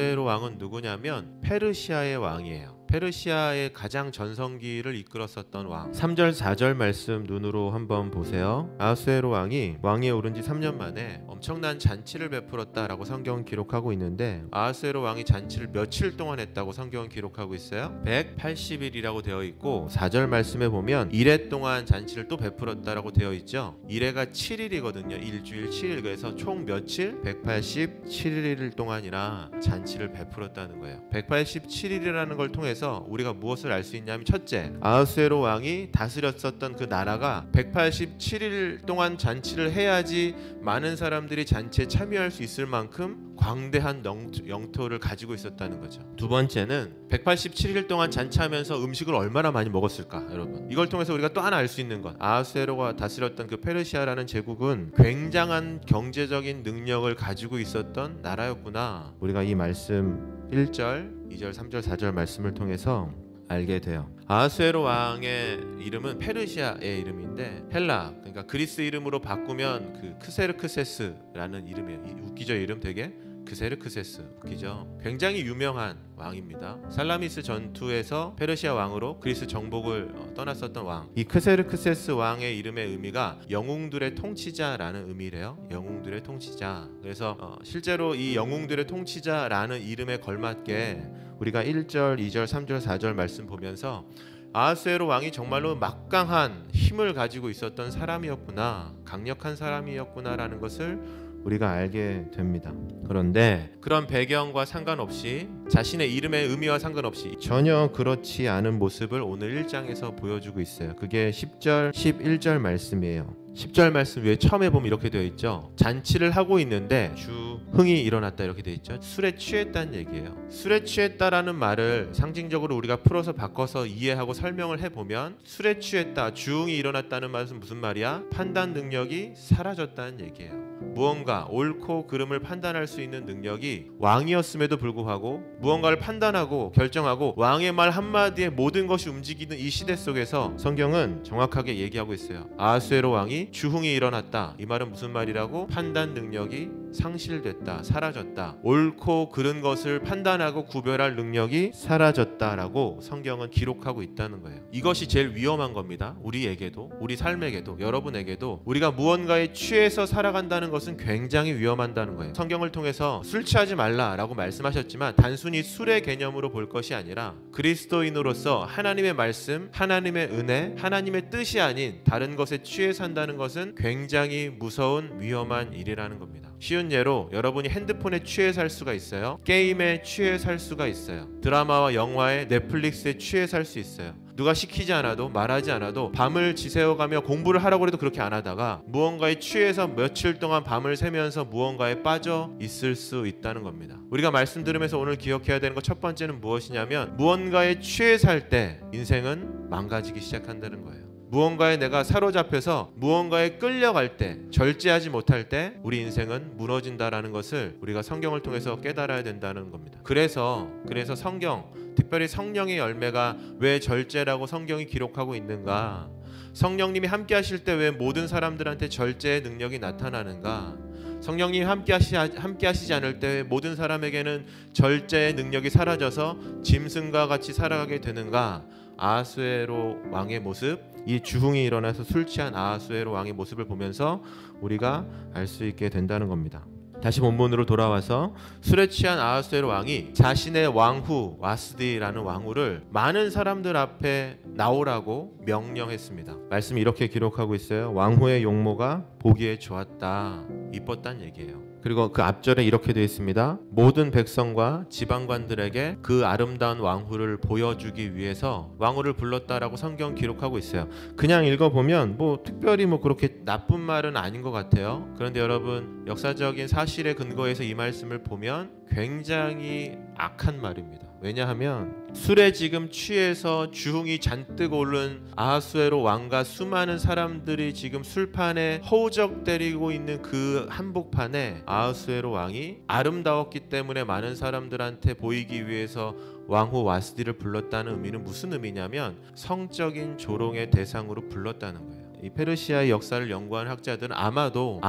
아하수에로 왕은 누구냐면 페르시아의 왕이에요. 페르시아의 가장 전성기를 이끌었었던 왕. 3절 4절 말씀 눈으로 한번 보세요. 아하수에로 왕이 왕위에 오른 지 3년 만에 엄청난 잔치를 베풀었다라고 성경은 기록하고 있는데, 아하수에로 왕이 잔치를 며칠 동안 했다고 성경은 기록하고 있어요. 180일이라고 되어 있고 4절 말씀에 보면 1회 동안 잔치를 또 베풀었다라고 되어 있죠. 1회가 7일이거든요. 일주일 7일. 그래서 총 며칠? 187일 동안이나 잔치를 베풀었다는 거예요. 187일이라는 걸 통해서 우리가 무엇을 알 수 있냐면, 첫째, 아하수에로 왕이 다스렸었던 그 나라가 187일 동안 잔치를 해야지 많은 사람들이 잔치에 참여할 수 있을 만큼 광대한 영토를 가지고 있었다는 거죠. 두 번째는 187일 동안 잔치하면서 음식을 얼마나 많이 먹었을까, 여러분. 이걸 통해서 우리가 또 하나 알 수 있는 것, 아하수에로가 다스렸던 그 페르시아라는 제국은 굉장한 경제적인 능력을 가지고 있었던 나라였구나. 우리가 이 말씀 1절, 2절, 3절, 4절 말씀을 통해서 알게 돼요. 아하수에로 왕의 이름은 페르시아의 이름인데, 헬라, 그러니까 그리스 이름으로 바꾸면 그 크세르크세스라는 이름이에요. 웃기죠, 이름 되게? 크세르크세스, 웃기죠? 굉장히 유명한 왕입니다. 살라미스 전투에서 페르시아 왕으로 그리스 정복을 떠났었던 왕. 이 크세르크세스 왕의 이름의 의미가 영웅들의 통치자라는 의미래요. 영웅들의 통치자. 그래서 실제로 이 영웅들의 통치자라는 이름에 걸맞게 우리가 1절, 2절, 3절, 4절 말씀 보면서 아하수에로 왕이 정말로 막강한 힘을 가지고 있었던 사람이었구나, 강력한 사람이었구나라는 것을 우리가 알게 됩니다. 그런데 그런 배경과 상관없이, 자신의 이름의 의미와 상관없이 전혀 그렇지 않은 모습을 오늘 1장에서 보여주고 있어요. 그게 10절, 11절 말씀이에요. 10절 말씀 위에 처음에 보면 이렇게 되어 있죠. 잔치를 하고 있는데 주흥이 일어났다, 이렇게 되어 있죠. 술에 취했다는 얘기예요. 술에 취했다라는 말을 상징적으로 우리가 풀어서 바꿔서 이해하고 설명을 해보면, 술에 취했다, 주흥이 일어났다는 말은 무슨 말이야? 판단 능력이 사라졌다는 얘기예요. 무언가 옳고 그름을 판단할 수 있는 능력이 왕이었음에도 불구하고 무언가를 판단하고 결정하고 왕의 말 한마디에 모든 것이 움직이는 이 시대 속에서 성경은 정확하게 얘기하고 있어요. 아하수에로 왕이 주흥이 일어났다. 이 말은 무슨 말이라고? 판단 능력이 상실됐다, 사라졌다. 옳고 그른 것을 판단하고 구별할 능력이 사라졌다라고 성경은 기록하고 있다는 거예요. 이것이 제일 위험한 겁니다. 우리에게도, 우리 삶에게도, 여러분에게도. 우리가 무언가에 취해서 살아간다는 것은 굉장히 위험한다는 거예요. 성경을 통해서 술 취하지 말라라고 말씀하셨지만, 단순히 술의 개념으로 볼 것이 아니라 그리스도인으로서 하나님의 말씀, 하나님의 은혜, 하나님의 뜻이 아닌 다른 것에 취해 산다는 것은 굉장히 무서운 위험한 일이라는 겁니다. 쉬운 예로, 여러분이 핸드폰에 취해 살 수가 있어요. 게임에 취해 살 수가 있어요. 드라마와 영화에, 넷플릭스에 취해 살 수 있어요. 누가 시키지 않아도, 말하지 않아도 밤을 지새워가며 공부를 하라고 해도 그렇게 안 하다가 무언가에 취해서 며칠 동안 밤을 새면서 무언가에 빠져 있을 수 있다는 겁니다. 우리가 말씀 들으면서 오늘 기억해야 되는 것 첫 번째는 무엇이냐면, 무언가에 취해 살 때 인생은 망가지기 시작한다는 거예요. 무언가에 내가 사로잡혀서 무언가에 끌려갈 때, 절제하지 못할 때 우리 인생은 무너진다라는 것을 우리가 성경을 통해서 깨달아야 된다는 겁니다. 그래서 성경, 특별히 성령의 열매가 왜 절제라고 성경이 기록하고 있는가? 성령님이 함께 하실 때 왜 모든 사람들한테 절제의 능력이 나타나는가? 성령님이 함께 하시지 않을 때 모든 사람에게는 절제의 능력이 사라져서 짐승과 같이 살아가게 되는가? 아하수에로 왕의 모습, 이 주흥이 일어나서 술 취한 아하수에로 왕의 모습을 보면서 우리가 알 수 있게 된다는 겁니다. 다시 본문으로 돌아와서, 술에 취한 아하수에로 왕이 자신의 왕후 와스디라는 왕후를 많은 사람들 앞에 나오라고 명령했습니다. 말씀이 이렇게 기록하고 있어요. 왕후의 용모가 보기에 좋았다, 이뻤다는 얘기예요. 그리고 그 앞절에 이렇게 되어 있습니다. 모든 백성과 지방관들에게 그 아름다운 왕후를 보여주기 위해서 왕후를 불렀다라고 성경 기록하고 있어요. 그냥 읽어보면 특별히 그렇게 나쁜 말은 아닌 것 같아요. 그런데 여러분, 역사적인 사실에 근거해서 이 말씀을 보면 굉장히 악한 말입니다. 왜냐하면 술에 지금 취해서 주흥이 잔뜩 오른 아하수에로 왕과 수많은 사람들이 지금 술판에 허우적대리고 있는 그 한복판에 아하수에로 왕이 아름다웠기 때문에 많은 사람들한테 보이기 위해서 왕후 와스디를 불렀다는 의미는 무슨 의미냐면, 성적인 조롱의 대상으로 불렀다는 거예요. 이 페르시아의 역사를 연구한 학자들은 아마도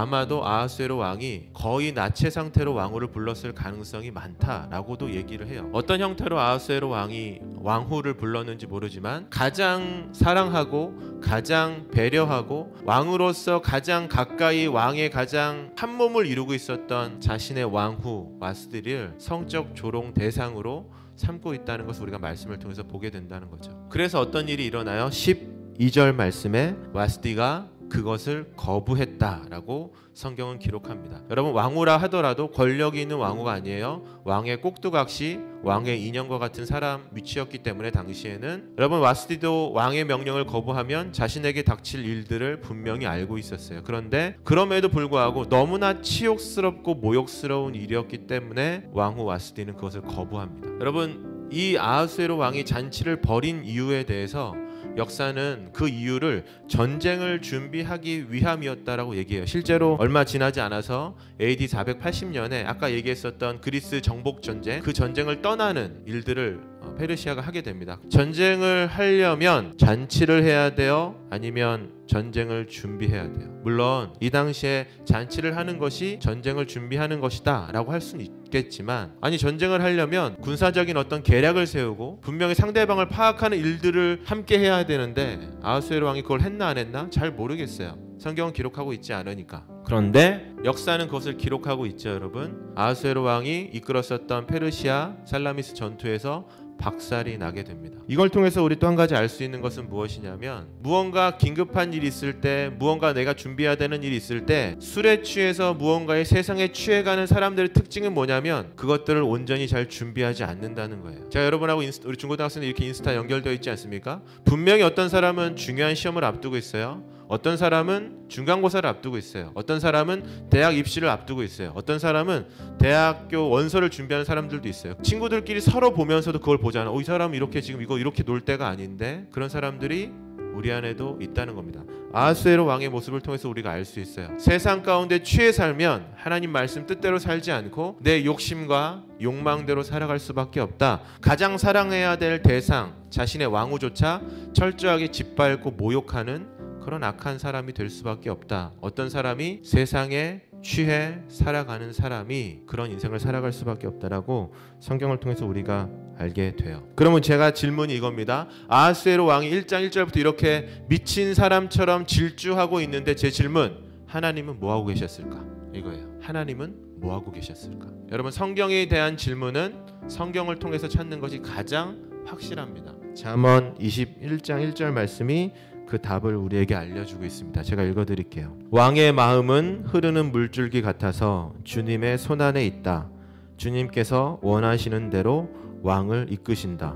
아하수에로 왕이 거의 나체 상태로 왕후를 불렀을 가능성이 많다라고도 얘기를 해요. 어떤 형태로 아하수에로 왕이 왕후를 불렀는지 모르지만 가장 사랑하고 가장 배려하고 왕으로서 가장 가까이 왕의 가장 한 몸을 이루고 있었던 자신의 왕후 와스디를 성적 조롱 대상으로 삼고 있다는 것을 우리가 말씀을 통해서 보게 된다는 거죠. 그래서 어떤 일이 일어나요? 12절 말씀에 와스디가 그것을 거부했다라고 성경은 기록합니다. 여러분, 왕후라 하더라도 권력이 있는 왕후가 아니에요. 왕의 꼭두각시, 왕의 인형과 같은 사람 위치였기 때문에 당시에는 여러분, 와스디도 왕의 명령을 거부하면 자신에게 닥칠 일들을 분명히 알고 있었어요. 그런데 그럼에도 불구하고 너무나 치욕스럽고 모욕스러운 일이었기 때문에 왕후 와스디는 그것을 거부합니다. 여러분, 이 아하수에로 왕이 잔치를 벌인 이유에 대해서 역사는 그 이유를 전쟁을 준비하기 위함이었다라고 얘기해요. 실제로 얼마 지나지 않아서 AD 480년에 아까 얘기했었던 그리스 정복 전쟁, 그 전쟁을 떠나는 일들을 페르시아가 하게 됩니다. 전쟁을 하려면 잔치를 해야 돼요? 아니면 전쟁을 준비해야 돼요? 물론 이 당시에 잔치를 하는 것이 전쟁을 준비하는 것이다 라고 할 수는 있겠지만, 아니 전쟁을 하려면 군사적인 어떤 계략을 세우고 분명히 상대방을 파악하는 일들을 함께 해야 되는데 아하수에로 왕이 그걸 했나 안 했나? 잘 모르겠어요. 성경은 기록하고 있지 않으니까. 그런데 역사는 그것을 기록하고 있죠. 여러분, 아하수에로 왕이 이끌었었던 페르시아 살라미스 전투에서 박살이 나게 됩니다. 이걸 통해서 우리 또 한 가지 알 수 있는 것은 무엇이냐면, 무언가 긴급한 일이 있을 때, 무언가 내가 준비해야 되는 일이 있을 때 술에 취해서 무언가에 세상에 취해가는 사람들의 특징은 뭐냐면 그것들을 온전히 잘 준비하지 않는다는 거예요. 제가 여러분하고 우리 중고등학생들 이렇게 인스타 연결되어 있지 않습니까? 분명히 어떤 사람은 중요한 시험을 앞두고 있어요. 어떤 사람은 중간고사를 앞두고 있어요. 어떤 사람은 대학 입시를 앞두고 있어요. 어떤 사람은 대학교 원서를 준비하는 사람들도 있어요. 친구들끼리 서로 보면서도 그걸 보잖아. 이 사람 이렇게 지금 이거 이렇게 놀 때가 아닌데. 그런 사람들이 우리 안에도 있다는 겁니다. 아하수에로 왕의 모습을 통해서 우리가 알 수 있어요. 세상 가운데 취해 살면 하나님 말씀 뜻대로 살지 않고 내 욕심과 욕망대로 살아갈 수밖에 없다. 가장 사랑해야 될 대상, 자신의 왕후조차 철저하게 짓밟고 모욕하는 그런 악한 사람이 될 수밖에 없다. 어떤 사람이 세상에 취해 살아가는 사람이 그런 인생을 살아갈 수밖에 없다라고 성경을 통해서 우리가 알게 돼요. 그러면 제가 질문이 이겁니다. 아하수에로 왕이 1장 1절부터 이렇게 미친 사람처럼 질주하고 있는데 제 질문, 하나님은 뭐하고 계셨을까? 이거예요. 하나님은 뭐하고 계셨을까? 여러분, 성경에 대한 질문은 성경을 통해서 찾는 것이 가장 확실합니다. 잠언 21장 1절 말씀이 그 답을 우리에게 알려주고 있습니다. 제가 읽어드릴게요. 왕의 마음은 흐르는 물줄기 같아서 주님의 손안에 있다. 주님께서 원하시는 대로 왕을 이끄신다.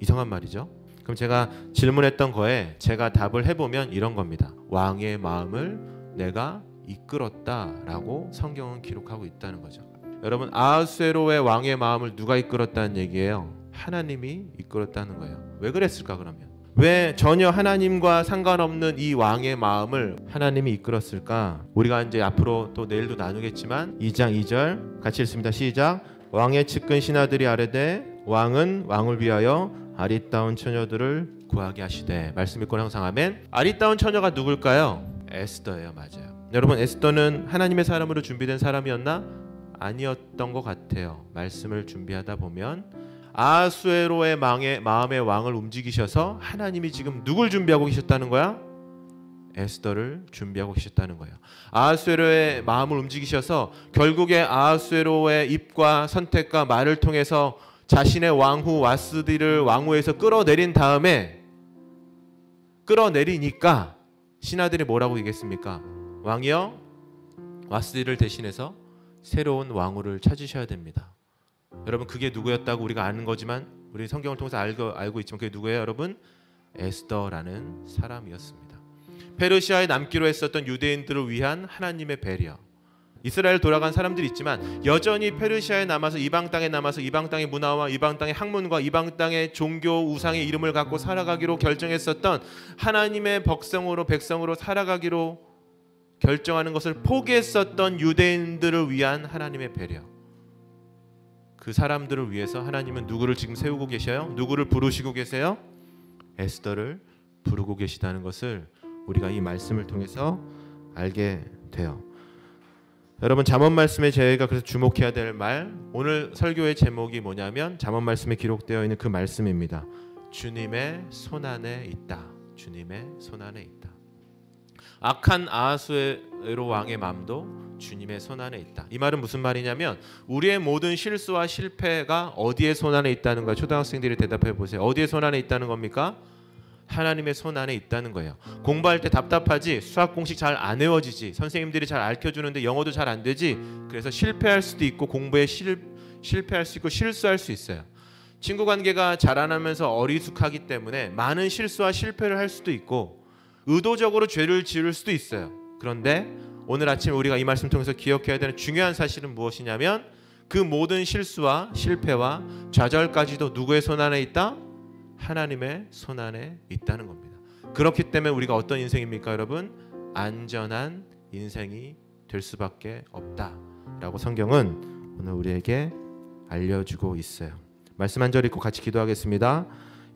이상한 말이죠. 그럼 제가 질문했던 거에 제가 답을 해보면 이런 겁니다. 왕의 마음을 내가 이끌었다라고 성경은 기록하고 있다는 거죠. 여러분, 아하수에로의 왕의 마음을 누가 이끌었다는 얘기예요? 하나님이 이끌었다는 거예요. 왜 그랬을까 그러면? 왜 전혀 하나님과 상관없는 이 왕의 마음을 하나님이 이끌었을까? 우리가 이제 앞으로 또 내일도 나누겠지만 2장 2절 같이 읽습니다. 시작. 왕의 측근 신하들이 아뢰되 왕은 왕을 위하여 아리따운 처녀들을 구하게 하시되. 말씀 읽고 항상 아멘. 아리따운 처녀가 누굴까요? 에스더예요. 맞아요. 여러분, 에스더는 하나님의 사람으로 준비된 사람이었나? 아니었던 것 같아요. 말씀을 준비하다 보면 아하수에로의 마음의 왕을 움직이셔서 하나님이 지금 누굴 준비하고 계셨다는 거야? 에스더를 준비하고 계셨다는 거예요. 아하수에로의 마음을 움직이셔서 결국에 아하수에로의 입과 선택과 말을 통해서 자신의 왕후 와스디를 왕후에서 끌어내린 다음에, 끌어내리니까 신하들이 뭐라고 얘기했습니까? 왕이여, 와스디를 대신해서 새로운 왕후를 찾으셔야 됩니다. 여러분, 그게 누구였다고 우리가 아는 거지만, 우리 성경을 통해서 알고 있지만 그게 누구예요? 여러분, 에스더라는 사람이었습니다. 페르시아에 남기로 했었던 유대인들을 위한 하나님의 배려. 이스라엘 돌아간 사람들이 있지만 여전히 페르시아에 남아서 이방 땅에 남아서 이방 땅의 문화와 이방 땅의 학문과 이방 땅의 종교 우상의 이름을 갖고 살아가기로 결정했었던 하나님의 백성으로 살아가기로 결정하는 것을 포기했었던 유대인들을 위한 하나님의 배려. 그 사람들을 위해서 하나님은 누구를 지금 세우고 계셔요? 누구를 부르시고 계세요? 에스더를 부르고 계시다는 것을 우리가 이 말씀을 통해서 알게 돼요. 여러분, 잠언 말씀에 저희가 그래서 주목해야 될 말, 오늘 설교의 제목이 뭐냐면 잠언 말씀에 기록되어 있는 그 말씀입니다. 주님의 손안에 있다. 주님의 손안에 있다. 악한 아하수에로 왕의 마음도 주님의 손안에 있다. 이 말은 무슨 말이냐면 우리의 모든 실수와 실패가 어디에 손안에 있다는 거야. 초등학생들이 대답해 보세요. 어디에 손안에 있다는 겁니까? 하나님의 손안에 있다는 거예요. 공부할 때 답답하지, 수학 공식 잘 안 외워지지, 선생님들이 잘 알려주는데 영어도 잘 안 되지, 그래서 실패할 수도 있고 공부에 실패할 수 있고 실수할 수 있어요. 친구 관계가 자라나면서 어리숙하기 때문에 많은 실수와 실패를 할 수도 있고 의도적으로 죄를 지을 수도 있어요. 그런데 오늘 아침 우리가 이 말씀 통해서 기억해야 되는 중요한 사실은 무엇이냐면 그 모든 실수와 실패와 좌절까지도 누구의 손안에 있다? 하나님의 손안에 있다는 겁니다. 그렇기 때문에 우리가 어떤 인생입니까, 여러분? 안전한 인생이 될 수밖에 없다라고 성경은 오늘 우리에게 알려주고 있어요. 말씀 한 절 읽고 같이 기도하겠습니다.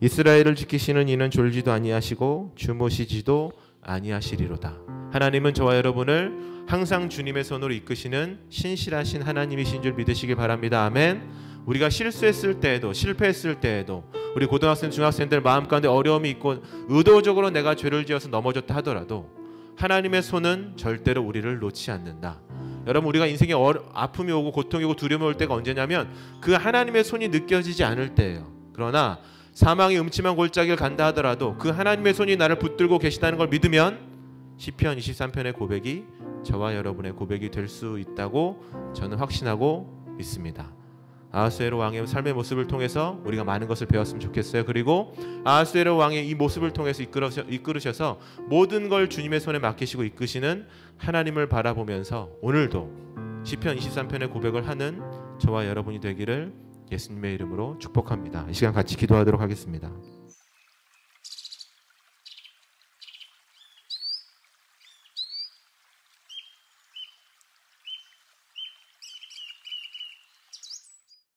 이스라엘을 지키시는 이는 졸지도 아니하시고 주무시지도 아니하시리로다. 하나님은 저와 여러분을 항상 주님의 손으로 이끄시는 신실하신 하나님이신 줄 믿으시길 바랍니다. 아멘. 우리가 실수했을 때에도 실패했을 때에도 우리 고등학생, 중학생들 마음 가운데 어려움이 있고 의도적으로 내가 죄를 지어서 넘어졌다 하더라도 하나님의 손은 절대로 우리를 놓지 않는다. 여러분, 우리가 인생에 아픔이 오고 고통이 오고 두려움이 올 때가 언제냐면 그 하나님의 손이 느껴지지 않을 때예요. 그러나 사망의 음침한 골짜기를 간다 하더라도 그 하나님의 손이 나를 붙들고 계시다는 걸 믿으면 시편 23편의 고백이 저와 여러분의 고백이 될 수 있다고 저는 확신하고 믿습니다. 아하수에로 왕의 삶의 모습을 통해서 우리가 많은 것을 배웠으면 좋겠어요. 그리고 아하수에로 왕의 이 모습을 통해서 이끌으셔서 모든 걸 주님의 손에 맡기시고 이끄시는 하나님을 바라보면서 오늘도 시편 23편의 고백을 하는 저와 여러분이 되기를 예수님의 이름으로 축복합니다. 이 시간 같이 기도하도록 하겠습니다.